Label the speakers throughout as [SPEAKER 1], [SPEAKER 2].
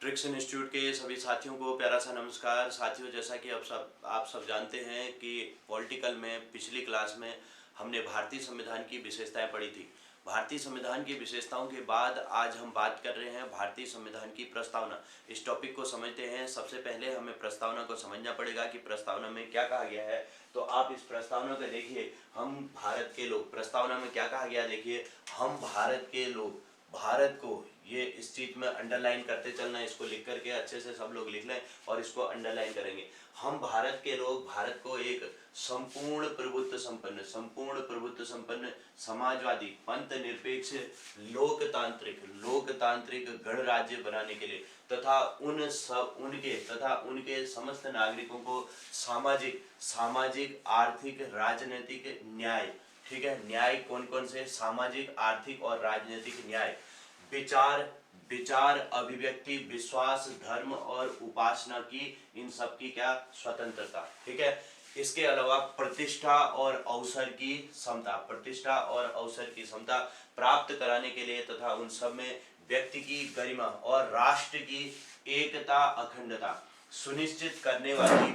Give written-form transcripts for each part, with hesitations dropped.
[SPEAKER 1] Tricks institute के सभी साथियों को प्यारा सा नमस्कार। साथियों, जैसा कि आप सब जानते हैं कि पॉलिटिकल में पिछली क्लास में हमने भारतीय संविधान की विशेषताएं पढ़ी थी। भारतीय संविधान की विशेषताओं के बाद आज हम बात कर रहे हैं भारतीय संविधान की प्रस्तावना। इस टॉपिक को समझते हैं। सबसे पहले हमें प्रस्तावना को समझना पड़ेगा कि प्रस्तावना में क्या कहा गया है। तो आप इस प्रस्तावना को देखिए। हम भारत के लोग, प्रस्तावना में क्या कहा गया देखिए, हम भारत के लोग, भारत को, ये इस चीज में अंडरलाइन करते चलना, इसको लिख करके अच्छे से सब लोग लिख लें और इसको अंडरलाइन करेंगे। हम भारत के लोग भारत को एक संपूर्ण प्रभुत्व संपन्न समाजवादी, पंथ निरपेक्ष, लोकतांत्रिक गणराज्य बनाने के लिए तथा उनके समस्त नागरिकों को सामाजिक आर्थिक राजनीतिक न्याय, ठीक है, न्याय कौन कौन से, सामाजिक आर्थिक और राजनीतिक न्याय, विचार अभिव्यक्ति, विश्वास, धर्म और उपासना की, इन सब की क्या, स्वतंत्रता, ठीक है। इसके अलावा प्रतिष्ठा और अवसर की समता प्राप्त कराने के लिए तथा उन सब में व्यक्ति की गरिमा और राष्ट्र की एकता अखंडता सुनिश्चित करने वाली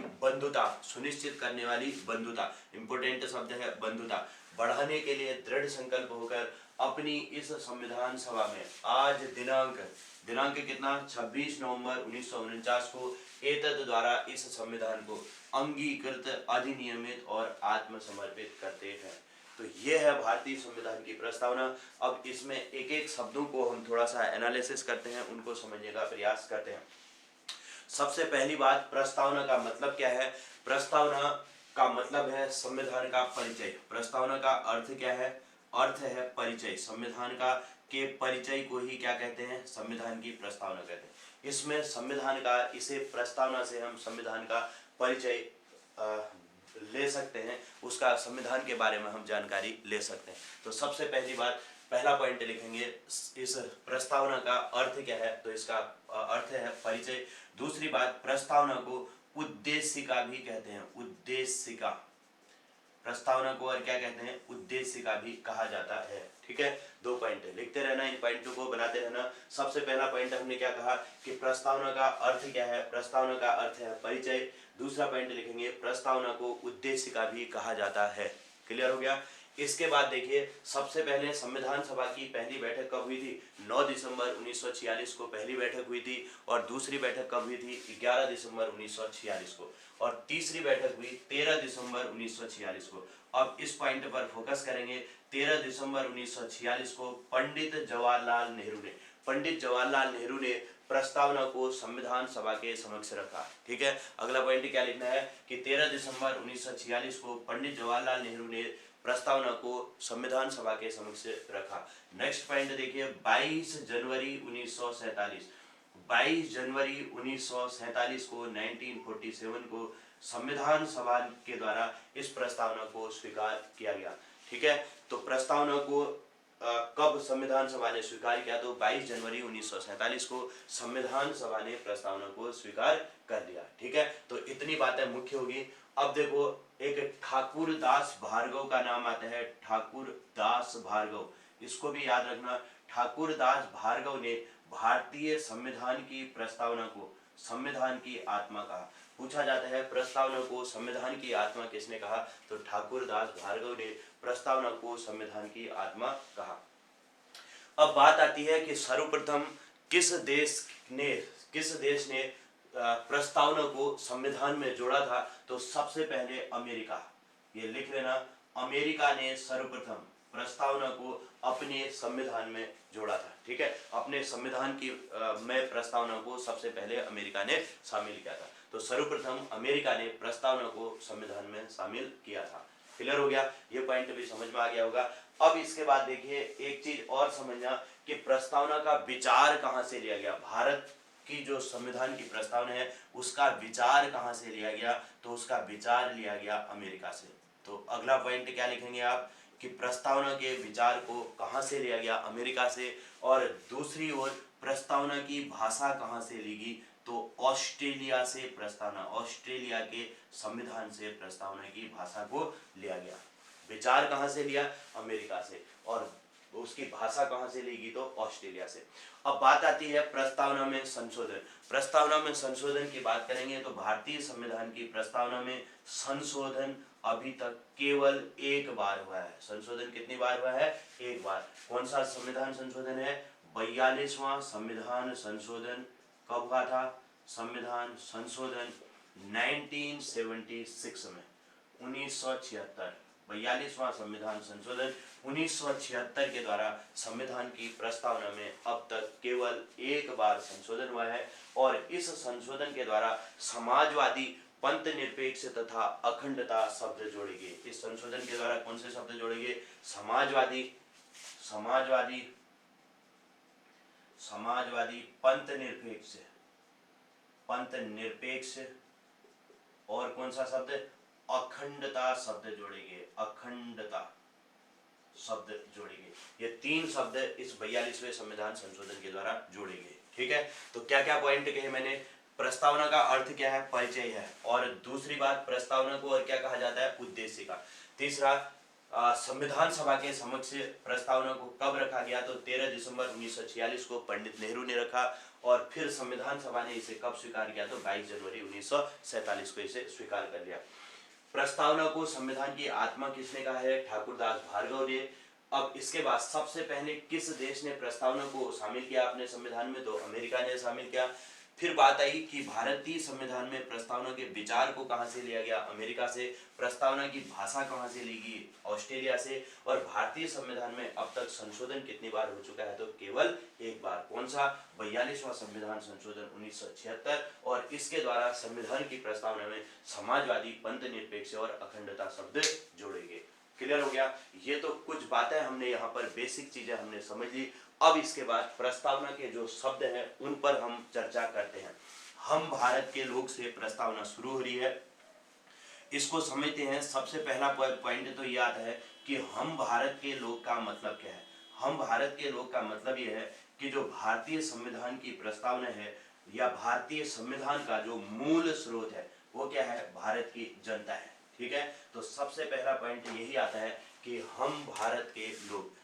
[SPEAKER 1] बंधुता, इंपोर्टेंट शब्द है बंधुता, बढ़ाने के लिए दृढ़ संकल्प होकर अपनी इस संविधान सभा में आज दिनांक कितना, 26 नवंबर 1949 को एतद द्वारा इस संविधान को अंगीकृत, अधिनियमित और आत्मसमर्पित करते हैं। तो ये है भारतीय संविधान की प्रस्तावना। अब इसमें एक एक शब्दों को हम थोड़ा सा एनालिसिस करते हैं, उनको समझने का प्रयास करते हैं। सबसे पहली बात, प्रस्तावना का मतलब क्या है। प्रस्तावना का मतलब है संविधान का परिचय। प्रस्तावना का अर्थ क्या है, अर्थ है परिचय। संविधान का के परिचय को ही क्या कहते हैं, संविधान की प्रस्तावना कहते हैं। इसमें संविधान का, इसे प्रस्तावना से हम संविधान का परिचय ले सकते हैं, उसका संविधान के बारे में हम जानकारी ले सकते हैं। तो सबसे पहली बात, पहला पॉइंट लिखेंगे, इस प्रस्तावना का अर्थ क्या है, तो इसका अर्थ है परिचय। दूसरी बात, प्रस्तावना को उद्देशिका भी कहते हैं, उद्देशिका, प्रस्तावना को और क्या कहते हैं, उद्देशिका भी कहा जाता है, ठीक है। दो पॉइंट लिखते रहना, इन पॉइंटों को बनाते रहना। सबसे पहला पॉइंट हमने क्या कहा कि प्रस्तावना का अर्थ क्या है, प्रस्तावना का अर्थ है परिचय। दूसरा पॉइंट लिखेंगे, प्रस्तावना को उद्देशिका भी कहा जाता है। क्लियर हो गया। इसके बाद देखिए, सबसे पहले संविधान सभा की पहली बैठक कब हुई थी, 9 दिसंबर 1946 को पहली बैठक हुई थी, और दूसरी बैठक कब हुई थी, 11 दिसंबर 1946 को, और तीसरी बैठक हुई 13 दिसंबर 1946 को। अब इस पॉइंट पर फोकस करेंगे। 13 दिसंबर 1946 को पंडित जवाहरलाल नेहरू ने प्रस्तावना को संविधान सभा के समक्ष रखा, ठीक है। अगला पॉइंट क्या लिखना है कि 13 दिसंबर 1946 को पंडित जवाहरलाल नेहरू ने प्रस्तावना को संविधान सभा के समक्ष रखा। नेक्स्ट पॉइंट देखिए, 22 जनवरी 1947 को 1947 को संविधान सभा के द्वारा इस प्रस्तावना को स्वीकार किया गया, ठीक है। तो प्रस्तावना को कब संविधान सभा ने स्वीकार किया, तो 22 जनवरी 1947 को संविधान सभा ने प्रस्तावना को स्वीकार कर लिया, ठीक है। तो इतनी बातें मुख्य होगी। अब देखो, एक ठाकुर दास भार्गव का नाम आता है, ठाकुर दास भार्गव, इसको भी याद रखना। ठाकुर दास भार्गव ने भारतीय संविधान की प्रस्तावना को संविधान की आत्मा कहा। पूछा जाता है प्रस्तावना को संविधान की आत्मा किसने कहा, तो ठाकुर दास भार्गव ने प्रस्तावना को संविधान की आत्मा कहा। अब बात आती है कि सर्वप्रथम किस देश ने प्रस्तावना को संविधान में जोड़ा था, तो सबसे पहले अमेरिका, ये लिख लेना, अमेरिका ने सर्वप्रथम प्रस्तावना को अपने संविधान में जोड़ा था, ठीक है। अपने संविधान की में प्रस्तावना को सबसे पहले अमेरिका ने शामिल किया था। तो सर्वप्रथम अमेरिका ने प्रस्तावना को संविधान में शामिल किया था। क्लियर हो गया, ये पॉइंट भी समझ में आ गया होगा। अब इसके बाद देखिए, एक चीज और समझना कि प्रस्तावना का विचार कहां से लिया गया। भारत की जो संविधान की प्रस्तावना है उसका विचार कहां से लिया गया, तो उसका विचार लिया गया अमेरिका से। तो अगला पॉइंट क्या लिखेंगे आप कि प्रस्तावना के विचार को कहां से लिया गया, अमेरिका से। और दूसरी ओर प्रस्तावना की भाषा कहां से ली गई, तो ऑस्ट्रेलिया से प्रस्तावना, ऑस्ट्रेलिया के संविधान से प्रस्तावना की भाषा को लिया गया। विचार कहां से लिया, अमेरिका से, और उसकी भाषा कहाँ से लेगी, तो ऑस्ट्रेलिया से। अब बात आती है प्रस्तावना में संशोधन। प्रस्तावना में संशोधन की बात करेंगे तो भारतीय संविधान की प्रस्तावना में संशोधन अभी तक केवल एक बार हुआ है। संशोधन कितनी बार हुआ है, एक बार। कौन सा संविधान संशोधन है, 42वां संविधान संशोधन। कब हुआ था, संविधान संशोधन 1976 में, 1976। 42वां संविधान संशोधन 1976 के द्वारा संविधान की प्रस्तावना में अब तक केवल एक बार संशोधन हुआ है, और इस संशोधन के द्वारा समाजवादी, पंथ निरपेक्ष तथा अखंडता शब्द जोड़े गए। इस संशोधन के द्वारा कौन से शब्द जोड़े गए, समाजवादी, समाजवादी, समाजवादी, पंथ निरपेक्ष, पंथ निरपेक्ष, और कौन सा शब्द, अखंडता शब्द जोड़ेंगे, अखंडता शब्द जोड़ेंगे। ये तीन शब्द इस 42वें संविधान संशोधन के द्वारा जोड़े गए। ठीक है, तो क्या क्या पॉइंट कहे मैंने, प्रस्तावना का अर्थ क्या है, परिचय है, और दूसरी बात प्रस्तावना को और क्या कहा जाता है, उद्देश्य का। तीसरा, संविधान सभा के समक्ष प्रस्तावना को कब रखा गया, तो 13 दिसंबर 1946 को पंडित नेहरू ने रखा, और फिर संविधान सभा ने इसे कब स्वीकार किया, तो 22 जनवरी 1947 को इसे स्वीकार कर लिया। प्रस्तावना को संविधान की आत्मा किसने कहा है, ठाकुरदास भार्गव ने। अब इसके बाद सबसे पहले किस देश ने प्रस्तावना को शामिल किया अपने संविधान में, तो अमेरिका ने शामिल किया। फिर बात आई कि भारतीय संविधान में प्रस्तावना के विचार को कहां से लिया गया, अमेरिका से। प्रस्तावना की भाषा कहां से ली गई, ऑस्ट्रेलिया से। और भारतीय संविधान में अब तक संशोधन कितनी बार हो चुका है, तो केवल एक बार। कौन सा, 42वां संविधान संशोधन 1976, और इसके द्वारा संविधान की प्रस्तावना में समाजवादी, पंथ निरपेक्ष और अखंडता शब्द जोड़े गए। क्लियर हो गया, ये तो कुछ बातें हमने यहाँ पर बेसिक चीजें हमने समझ ली। अब इसके बाद प्रस्तावना के जो शब्द हैं उन पर हम चर्चा करते हैं। हम भारत के लोग से प्रस्तावना शुरू हो रही है, इसको समझते हैं। सबसे पहला पॉइंट तो ये आता है कि हम भारत के लोग का मतलब क्या है। हम भारत के लोग का मतलब ये है कि जो भारतीय संविधान की प्रस्तावना है, या भारतीय संविधान का जो मूल स्रोत है, वो क्या है, भारत की जनता है। ठीक है, तो सबसे पहला पॉइंट यही आता है कि हम भारत के लोग।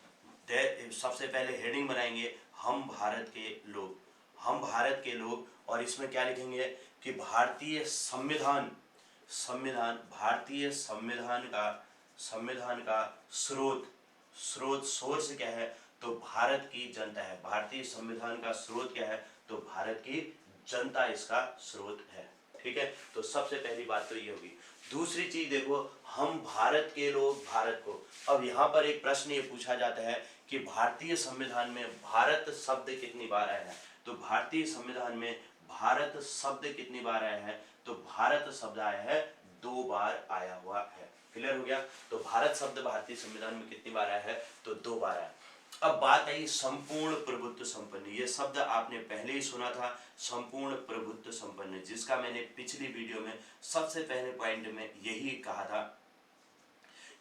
[SPEAKER 1] सबसे पहले हेडिंग बनाएंगे, हम भारत के लोग, हम भारत के लोग, और इसमें क्या लिखेंगे कि भारतीय संविधान, संविधान, भारतीय संविधान का स्रोत, सोर्स क्या है, तो भारत की जनता है। भारतीय संविधान का स्रोत क्या है, तो भारत की जनता इसका स्रोत है। ठीक है, तो सबसे पहली बात तो ये होगी। दूसरी चीज देखो, हम भारत के लोग, भारत को। अब यहाँ पर एक प्रश्न ये पूछा जाता है कि भारतीय संविधान में भारत शब्द कितनी बार आया है, तो भारतीय संविधान में भारत शब्द कितनी बार आया है, तो भारत शब्द आया है 2 बार आया हुआ है। क्लियर हो गया, तो भारत शब्द भारतीय संविधान में कितनी बार आया है, तो 2 बार आया। अब बात आई संपूर्ण प्रभुत्व संपन्न, ये शब्द आपने पहले ही सुना था, संपूर्ण प्रभुत्व संपन्न, जिसका मैंने पिछली वीडियो में सबसे पहले पॉइंट में यही कहा था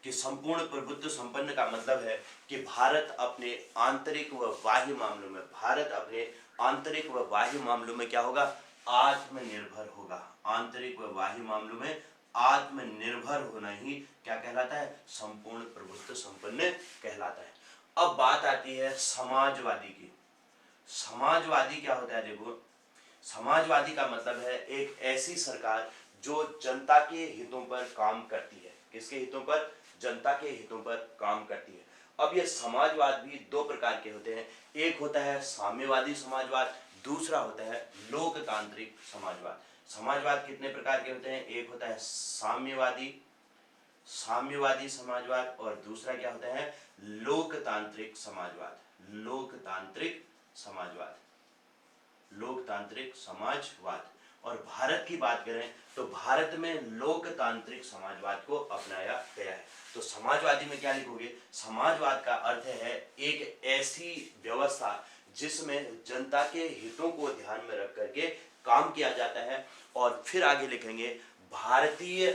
[SPEAKER 1] कि संपूर्ण प्रभुत्व संपन्न का मतलब है कि भारत अपने आंतरिक व बाह्य मामलों में, भारत अपने आंतरिक व बाह्य मामलों में क्या होगा, आत्मनिर्भर होगा। आंतरिक व बाह्य मामलों में आत्मनिर्भर होना ही क्या कहलाता है, संपूर्ण प्रभुत्व संपन्न कहलाता है। अब बात आती है समाजवादी की। समाजवादी क्या होता है, देखो, समाजवादी का मतलब है एक ऐसी सरकार जो जनता के हितों पर काम करती है। किसके हितों पर, जनता के हितों पर काम करती है। अब ये समाजवाद भी 2 प्रकार के होते हैं, एक होता है साम्यवादी समाजवाद, दूसरा होता है लोकतांत्रिक समाजवाद। समाजवाद कितने प्रकार के होते हैं, एक होता है साम्यवादी, साम्यवादी समाजवाद, और दूसरा क्या होता है, लोकतांत्रिक समाजवाद, लोकतांत्रिक समाजवाद, लोकतांत्रिक समाजवाद। और भारत की बात करें तो भारत में लोकतांत्रिक समाजवाद को अपनाया गया है। तो समाजवादी में क्या लिखोगे, समाजवाद का अर्थ है एक ऐसी व्यवस्था जिसमें जनता के हितों को ध्यान में रख करके काम किया जाता है। और फिर आगे लिखेंगे भारतीय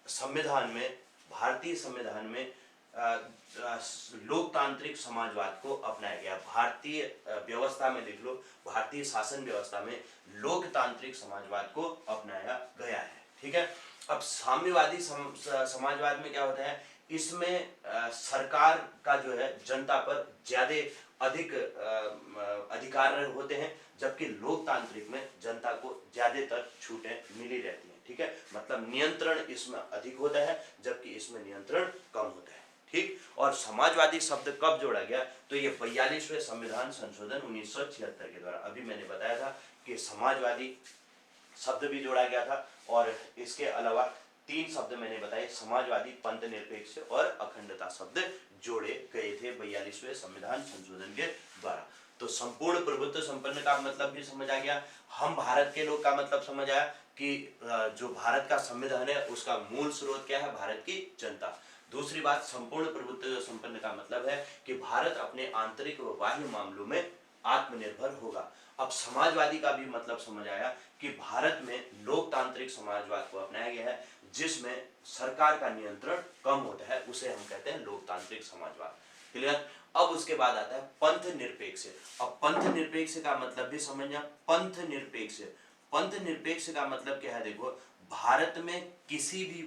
[SPEAKER 1] संविधान में, भारतीय संविधान में लोकतांत्रिक समाजवाद को अपनाया गया। भारतीय व्यवस्था में लिख लो, भारतीय शासन व्यवस्था में लोकतांत्रिक समाजवाद को अपनाया गया है। ठीक है, अब साम्यवादी समाजवाद में क्या होता है, इसमें सरकार का जो है जनता पर ज्यादा अधिक अधिकार होते हैं, जबकि लोकतांत्रिक में जनता को ज्यादातर छूटें मिली रहती हैं। ठीक है, मतलब नियंत्रण इसमें अधिक होता है जबकि इसमें नियंत्रण कम होता है। ठीक, और समाजवादी शब्द कब जोड़ा गया, तो ये 42वें संविधान संशोधन 1976 के द्वारा। अभी मैंने बताया था कि समाजवादी शब्द भी जोड़ा गया था, और इसके अलावा 3 शब्द मैंने बताए, समाजवादी, पंथ निरपेक्ष और अखंडता शब्द जोड़े गए थे 42वें संविधान संशोधन के द्वारा। तो संपूर्ण प्रभुत्व संपन्न का मतलब भी समझ आ गया, हम भारत के लोग का मतलब समझ आया कि जो भारत का संविधान है उसका मूल स्रोत क्या है, भारत की जनता। दूसरी बात, संपूर्ण प्रभुत्व संपन्न का मतलब है कि भारत अपने आंतरिक व बाह्य मामलों में आत्मनिर्भर होगा। अब समाजवादी का भी मतलब समझ आया कि भारत में लोकतांत्रिक समाजवाद को अपनाया गया है जिसमें सरकार का नियंत्रण कम होता है, उसे हम कहते हैं लोकतांत्रिक समाजवाद। क्लियर। अब उसके बाद आता है पंथ निरपेक्ष। अब पंथ निरपेक्ष का मतलब भी समझना। पंथ निरपेक्ष, पंथ निरपेक्ष का मतलब क्या है, देखो भारत में किसी भी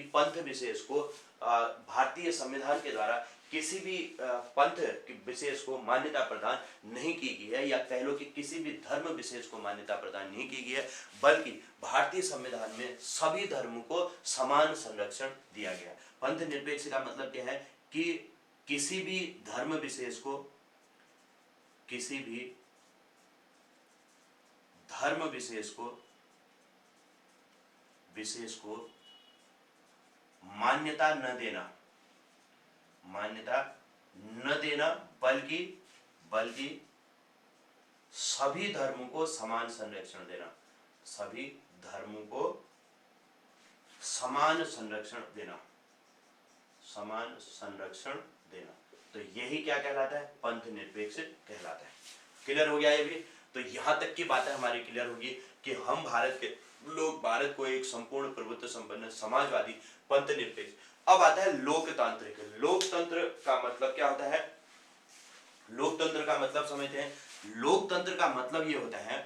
[SPEAKER 1] पंथ विशेष को भारतीय संविधान के द्वारा किसी भी पंथ विशेष को मान्यता प्रदान नहीं की गई है, या कह लो कि किसी भी धर्म विशेष को मान्यता प्रदान नहीं की गई है, बल्कि भारतीय संविधान में सभी धर्मों को समान संरक्षण दिया गया है। पंथ निरपेक्ष का मतलब क्या है कि किसी भी धर्म विशेष को, किसी भी धर्म विशेष को मान्यता न देना, बल्कि सभी धर्मों को समान संरक्षण देना, सभी धर्मों को समान संरक्षण देना। तो यही क्या कहलाता है, पंथ निरपेक्ष कहलाता है। क्लियर हो गया ये भी। तो यहां तक की बातें हमारी क्लियर होगी कि हम भारत के लोग भारत को एक संपूर्ण प्रभुत्व संपन्न समाजवादी पंथ निरपेक्ष। अब आता है लोकतांत्रिक। लोकतंत्र का मतलब क्या होता है, लोकतंत्र का मतलब समझते हैं। लोकतंत्र का मतलब ये होता है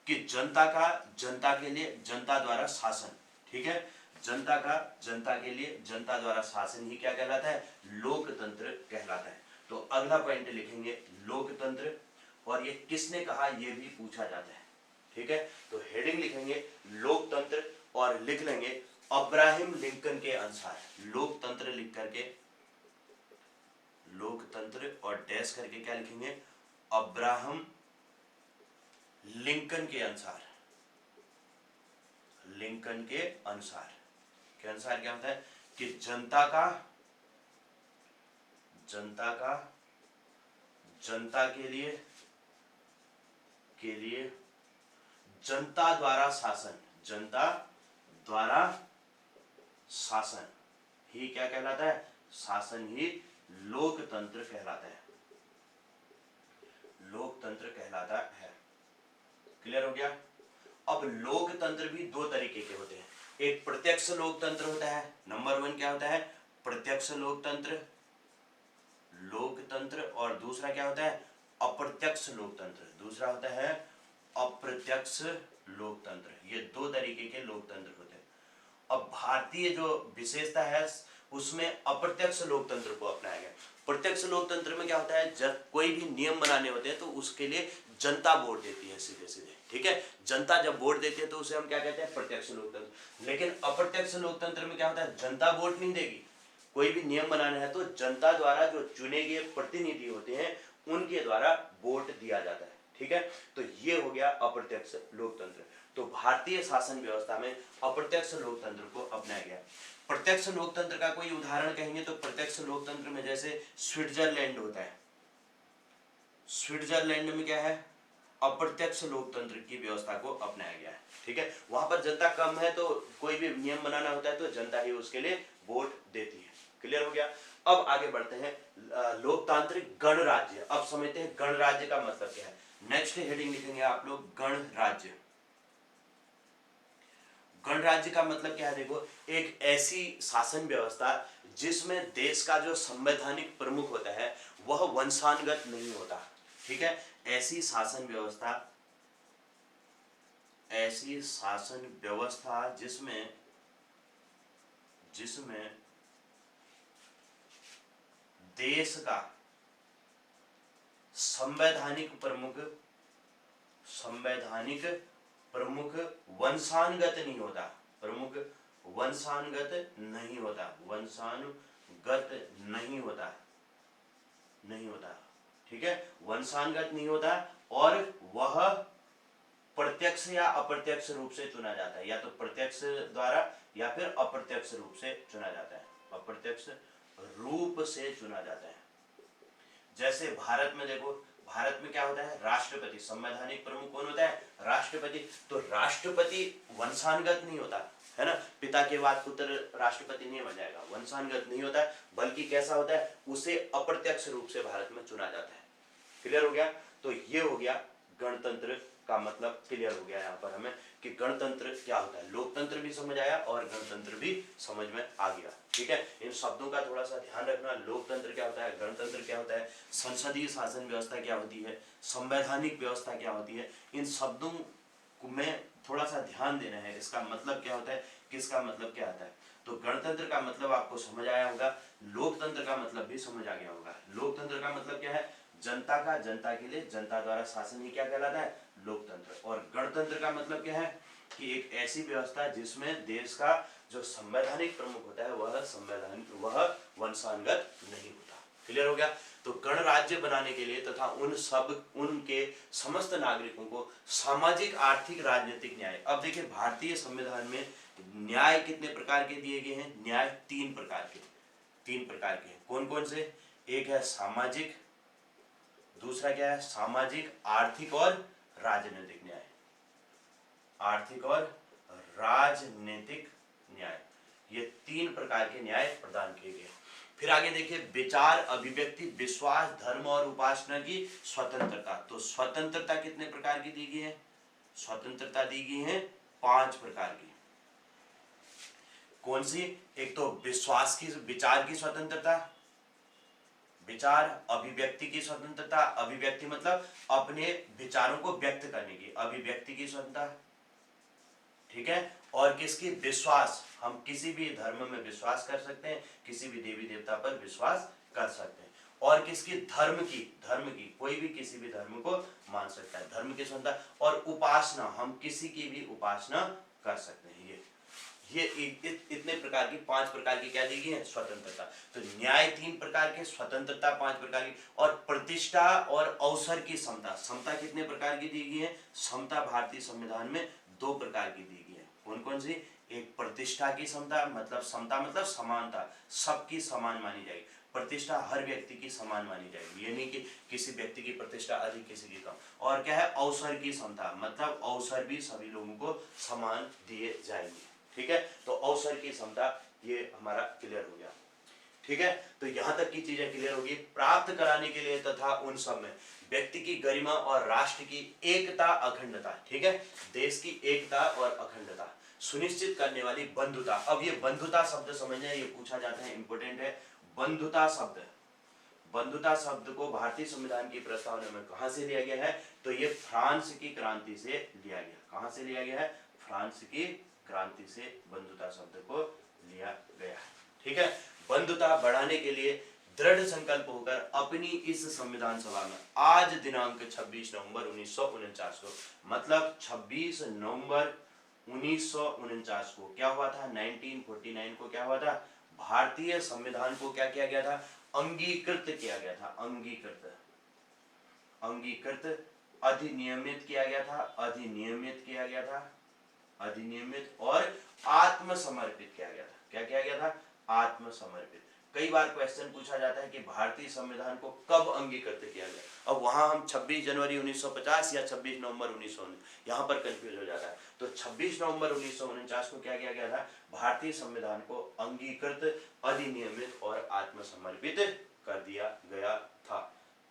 [SPEAKER 1] कि जनता के लिए जनता द्वारा शासन। ठीक है, जनता के लिए जनता द्वारा शासन ही क्या कहलाता है, लोकतंत्र कहलाता है। तो अगला पॉइंट लिखेंगे लोकतंत्र, और ये किसने कहा ये भी पूछा जाता है। ठीक है, तो हेडिंग लिखेंगे लोकतंत्र और लिख लेंगे अब्राहम लिंकन के अनुसार। लोकतंत्र लिख करके, लोकतंत्र और डैश करके क्या लिखेंगे, अब्राहम लिंकन के अनुसार। लिंकन के अनुसार क्या होता है कि जनता के लिए जनता द्वारा शासन ही क्या कहलाता है, शासन ही लोकतंत्र कहलाता है, लोकतंत्र कहलाता है। क्लियर हो गया। अब लोकतंत्र भी 2 तरीके के होते हैं। एक प्रत्यक्ष लोकतंत्र होता है, नंबर 1 क्या होता है, प्रत्यक्ष लोकतंत्र, और दूसरा क्या होता है, अप्रत्यक्ष लोकतंत्र। दूसरा होता है अप्रत्यक्ष लोकतंत्र। ये 2 तरीके के लोकतंत्र होते हैं। अब भारतीय जो विशेषता है उसमें अप्रत्यक्ष लोकतंत्र को अपनाया गया। प्रत्यक्ष लोकतंत्र में क्या होता है, जब कोई भी नियम बनाने होते हैं तो उसके लिए जनता वोट देती है सीधे सीधे। ठीक है, जनता जब वोट देती है तो उसे हम क्या कहते हैं, प्रत्यक्ष लोकतंत्र। लेकिन अप्रत्यक्ष लोकतंत्र में क्या होता है, जनता वोट नहीं देगी, कोई भी नियम बनाना है तो जनता द्वारा जो चुने गए प्रतिनिधि होते हैं उनके द्वारा वोट दिया जाता है। ठीक है, तो ये हो गया अप्रत्यक्ष लोकतंत्र। तो भारतीय शासन व्यवस्था में अप्रत्यक्ष लोकतंत्र को अपनाया गया। प्रत्यक्ष लोकतंत्र का कोई उदाहरण कहेंगे तो प्रत्यक्ष लोकतंत्र में जैसे स्विट्जरलैंड होता है। स्विट्जरलैंड में क्या है, अप्रत्यक्ष लोकतंत्र की व्यवस्था को अपनाया गया है। ठीक है, वहां पर जनता कम है तो कोई भी नियम बनाना होता है तो जनता ही उसके लिए वोट देती है। क्लियर हो गया। अब आगे बढ़ते हैं लोकतांत्रिक गणराज्य। अब समझते हैं गणराज्य का मतलब क्या है। नेक्स्ट हेडिंग लिखेंगे आप लोग गणराज्य। गणराज्य का मतलब क्या है, देखो एक ऐसी शासन व्यवस्था जिसमें देश का जो संवैधानिक प्रमुख होता है वह वंशानुगत नहीं होता। ठीक है, ऐसी शासन व्यवस्था जिसमें देश का संवैधानिक प्रमुख वंशानुगत नहीं होता, प्रमुख वंशानुगत नहीं होता, वंशानुगत नहीं होता, नहीं होता, ठीक है, वंशानुगत नहीं होता, और वह प्रत्यक्ष या अप्रत्यक्ष रूप से चुना जाता है, या तो प्रत्यक्ष द्वारा या फिर अप्रत्यक्ष रूप से चुना जाता है, अप्रत्यक्ष रूप से चुना जाता है। जैसे भारत में देखो, भारत में क्या होता है, राष्ट्रपति, संवैधानिक प्रमुख कौन होता है, राष्ट्रपति। तो राष्ट्रपति वंशानुगत नहीं होता है ना, पिता के बाद पुत्र राष्ट्रपति नहीं बन जाएगा, वंशानुगत नहीं होता है, बल्कि कैसा होता है, उसे अप्रत्यक्ष रूप से भारत में चुना जाता है। क्लियर हो गया। तो ये हो गया गणतंत्र का मतलब, क्लियर हो गया यहाँ पर हमें कि गणतंत्र क्या होता है। लोकतंत्र भी समझ आया और गणतंत्र भी समझ में आ गया, ठीक है। इन शब्दों का थोड़ा सा ध्यान रखना, लोकतंत्र क्या होता है, गणतंत्र क्या होता है, संसदीय शासन व्यवस्था क्या होती है, संवैधानिक व्यवस्था क्या होती है, इन शब्दों में थोड़ा सा ध्यान देना है, इसका मतलब क्या होता है, किसका मतलब क्या आता है। तो गणतंत्र का मतलब आपको समझ आया होगा, लोकतंत्र का मतलब भी समझ आ गया होगा। लोकतंत्र का मतलब क्या है, जनता का जनता के लिए जनता द्वारा शासन, ही क्या कहलाता है, लोकतंत्र। और गणतंत्र का मतलब क्या है कि एक ऐसी व्यवस्था जिसमें देश का जो संवैधानिक प्रमुख होता है वह वंशानुगत नहीं होता। क्लियर हो गया। तो गणराज्य बनाने के लिए तथा उनके समस्त नागरिकों को सामाजिक, आर्थिक, राजनीतिक न्याय। अब देखिए भारतीय संविधान में न्याय कितने प्रकार के दिए गए हैं, न्याय तीन प्रकार के हैं। कौन कौन से, एक है सामाजिक, दूसरा क्या है, सामाजिक, आर्थिक और राजनीतिक न्याय, आर्थिक और राजनीतिक न्याय, ये तीन प्रकार के न्याय प्रदान किए गए। फिर आगे देखिए, विचार, अभिव्यक्ति, विश्वास, धर्म और उपासना की स्वतंत्रता। तो स्वतंत्रता कितने प्रकार की दी गई है, स्वतंत्रता दी गई है 5 प्रकार की। कौन सी, एक तो विश्वास की, विचार की स्वतंत्रता, विचार, अभिव्यक्ति की स्वतंत्रता, अभिव्यक्ति मतलब अपने विचारों को व्यक्त करने की, अभिव्यक्ति की स्वतंत्रता, ठीक है। और किसकी, विश्वास, हम किसी भी धर्म में विश्वास कर सकते हैं, किसी भी देवी देवता पर विश्वास कर सकते हैं। और किसकी, धर्म की, कोई भी किसी भी धर्म को मान सकता है, धर्म की स्वतंत्रता। और उपासना, हम किसी की भी उपासना कर सकते हैं। ये इतने प्रकार की, 5 प्रकार की क्या दी गई है, स्वतंत्रता। तो न्याय 3 प्रकार के, स्वतंत्रता 5 प्रकार की, और प्रतिष्ठा और अवसर की समता। समता कितने प्रकार की दी गई है, समता भारतीय संविधान में 2 प्रकार की दी गई है। कौन कौन सी, एक प्रतिष्ठा की समता, मतलब समता मतलब समानता, सबकी समान मानी जाएगी। प्रतिष्ठा हर व्यक्ति की समान मानी जाएगी, ये नहीं कि किसी व्यक्ति की प्रतिष्ठा अधिक, किसी की कम। और क्या है, अवसर की समता, मतलब अवसर भी सभी लोगों को समान दिए जाएंगे, ठीक है। तो अवसर की समता, ये हमारा क्लियर हो गया, ठीक है। तो यहां तक की चीजें क्लियर होगी। प्राप्त कराने के लिए तथा उन सब में व्यक्ति की गरिमा और राष्ट्र की एकता, अखंडता, ठीक है, देश की एकता और अखंडता सुनिश्चित करने वाली बंधुता। अब ये बंधुता शब्द समझना, ये पूछा जाता है, इंपोर्टेंट है। बंधुता शब्द को भारतीय संविधान की प्रस्तावना में कहां से लिया गया है, तो ये फ्रांस की क्रांति से लिया गया। कहां से लिया गया है, फ्रांस की क्रांति से बंधुता शब्द को लिया गया है, ठीक है। बंधुता बढ़ाने के लिए दृढ़ संकल्प होकर अपनी इस संविधान सभा में आज दिनांक 26 नवंबर 1949 को, मतलब 26 नवंबर 1949 को क्या हुआ था, 1949 को क्या हुआ था, भारतीय संविधान को क्या किया गया था, अंगीकृत किया गया था, अंगीकृत, अधिनियमित किया गया था, अधिनियमित और आत्मसमर्पित किया गया था। क्या किया गया था, आत्मसमर्पित। कई बार क्वेश्चन पूछा जाता है कि भारतीय संविधान को कब अंगीकृत किया गया। अब वहां हम 26 जनवरी 1950 या 26 नवंबर 1949, यहाँ पर कंफ्यूज हो जाता है। तो 26 नवंबर 1949 को क्या किया गया था, भारतीय संविधान को अंगीकृत, अधिनियमित और आत्मसमर्पित कर दिया गया था।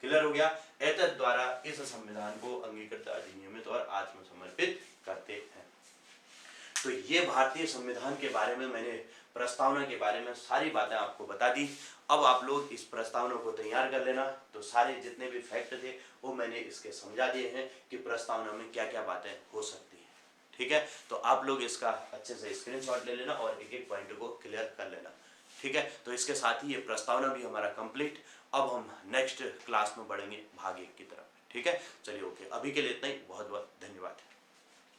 [SPEAKER 1] क्लियर हो गया। एतद द्वारा इस संविधान को अंगीकृत, अधिनियमित और आत्मसमर्पित करते हैं। तो ये भारतीय संविधान के बारे में, मैंने प्रस्तावना के बारे में सारी बातें आपको बता दी। अब आप लोग इस प्रस्तावना को तैयार कर लेना। तो सारे जितने भी फैक्ट थे वो मैंने इसके समझा दिए हैं कि प्रस्तावना में क्या क्या बातें हो सकती हैं, ठीक है। तो आप लोग इसका अच्छे से स्क्रीनशॉट ले लेना और एक एक पॉइंट को क्लियर कर लेना। ठीक है, तो इसके साथ ही ये प्रस्तावना भी हमारा कंप्लीट। अब हम नेक्स्ट क्लास में बढ़ेंगे भाग 1 की तरफ। ठीक है, चलिए ओके, अभी के लिए इतना ही। बहुत बहुत धन्यवाद।